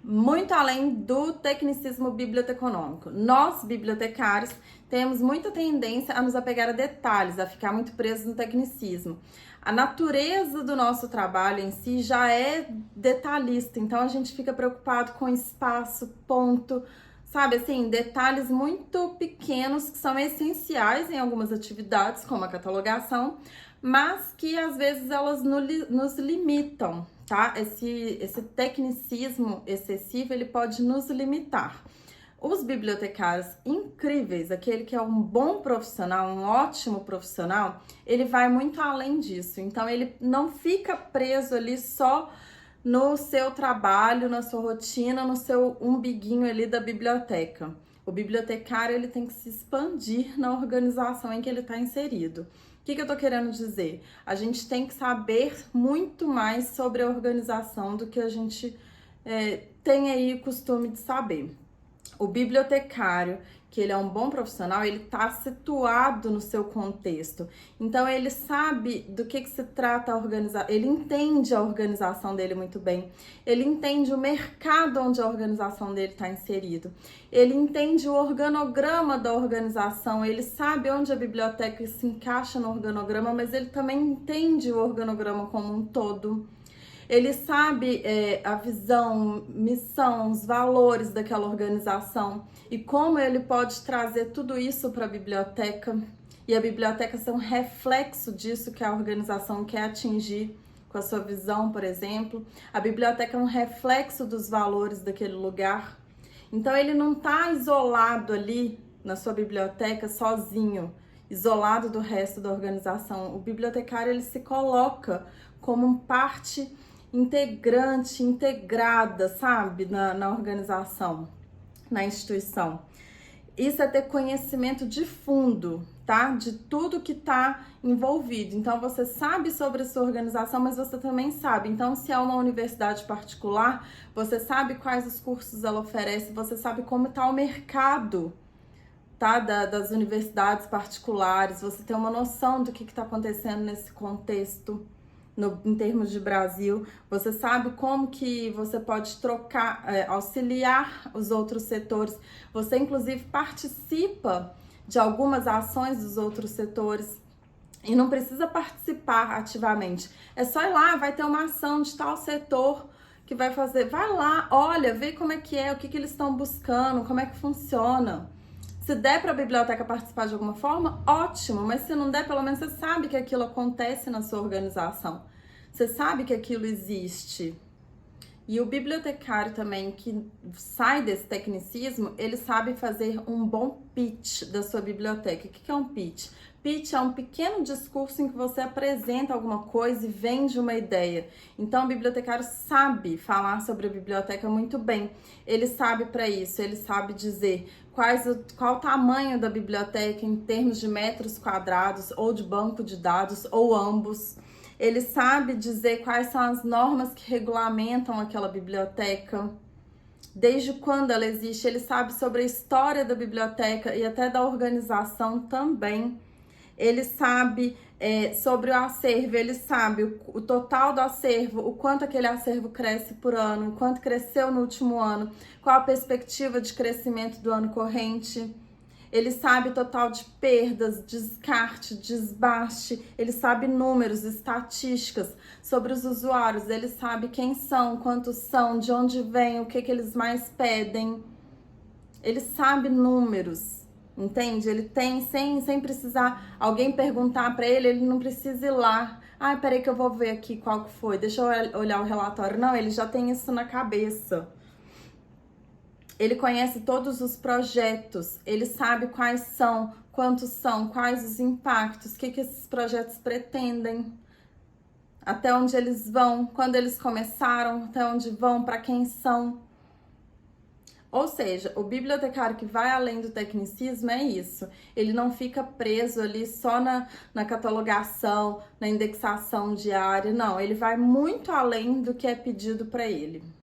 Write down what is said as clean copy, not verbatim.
muito além do tecnicismo biblioteconômico. Nós, bibliotecários, temos muita tendência a nos apegar a detalhes, a ficar muito presos no tecnicismo. A natureza do nosso trabalho em si já é detalhista, então a gente fica preocupado com espaço, ponto, sabe assim, detalhes muito pequenos que são essenciais em algumas atividades, como a catalogação, mas que às vezes elas nos limitam, tá? Esse tecnicismo excessivo, ele pode nos limitar. Os bibliotecários incríveis, aquele que é um bom profissional, um ótimo profissional, ele vai muito além disso. Então, ele não fica preso ali só no seu trabalho, na sua rotina, no seu umbiguinho ali da biblioteca. O bibliotecário, ele tem que se expandir na organização em que ele está inserido. O que eu tô querendo dizer? A gente tem que saber muito mais sobre a organização do que a gente tem aí costume de saber. O bibliotecário, que ele é um bom profissional, ele está situado no seu contexto. Então, ele sabe do que se trata a organização, ele entende a organização dele muito bem, ele entende o mercado onde a organização dele está inserido, ele entende o organograma da organização, ele sabe onde a biblioteca se encaixa no organograma, mas ele também entende o organograma como um todo. Ele sabe a visão, missão, os valores daquela organização e como ele pode trazer tudo isso para a biblioteca. E a biblioteca ser um reflexo disso que a organização quer atingir com a sua visão, por exemplo. A biblioteca é um reflexo dos valores daquele lugar. Então ele não está isolado ali na sua biblioteca sozinho, isolado do resto da organização. O bibliotecário, ele se coloca como parte integrante, integrada, sabe, na organização, na instituição. Isso é ter conhecimento de fundo, tá? De tudo que tá envolvido. Então, você sabe sobre a sua organização, mas você também sabe. Então, se é uma universidade particular, você sabe quais os cursos ela oferece, você sabe como tá o mercado, tá? Das universidades particulares, você tem uma noção do que tá acontecendo nesse contexto. Em termos de Brasil, você sabe como que você pode trocar, auxiliar os outros setores. Você, inclusive, participa de algumas ações dos outros setores e não precisa participar ativamente. É só ir lá, vai ter uma ação de tal setor que vai fazer. Vai lá, olha, vê como é que é, o que eles estão buscando, como é que funciona. Se der para a biblioteca participar de alguma forma, ótimo, mas se não der, pelo menos você sabe que aquilo acontece na sua organização. Você sabe que aquilo existe. E o bibliotecário também, que sai desse tecnicismo, ele sabe fazer um bom pitch da sua biblioteca. O que é um pitch? Pitch é um pequeno discurso em que você apresenta alguma coisa e vende uma ideia. Então, o bibliotecário sabe falar sobre a biblioteca muito bem. Ele sabe para isso, ele sabe dizer qual o tamanho da biblioteca em termos de metros quadrados, ou de banco de dados, ou ambos. Ele sabe dizer quais são as normas que regulamentam aquela biblioteca, desde quando ela existe. Ele sabe sobre a história da biblioteca e até da organização também. Ele sabe sobre o acervo, ele sabe o total do acervo, o quanto aquele acervo cresce por ano, o quanto cresceu no último ano, qual a perspectiva de crescimento do ano corrente. Ele sabe total de perdas, descarte, desbaste, ele sabe números, estatísticas sobre os usuários, ele sabe quem são, quantos são, de onde vêm, o que eles mais pedem. Ele sabe números, entende? Ele tem, sem precisar alguém perguntar para ele, ele não precisa ir lá. Ah, peraí que eu vou ver aqui qual que foi, deixa eu olhar o relatório. Não, ele já tem isso na cabeça. Ele conhece todos os projetos, ele sabe quais são, quantos são, quais os impactos, o que esses projetos pretendem, até onde eles vão, quando eles começaram, até onde vão, para quem são. Ou seja, o bibliotecário que vai além do tecnicismo é isso. Ele não fica preso ali só na catalogação, na indexação diária, não. Ele vai muito além do que é pedido para ele.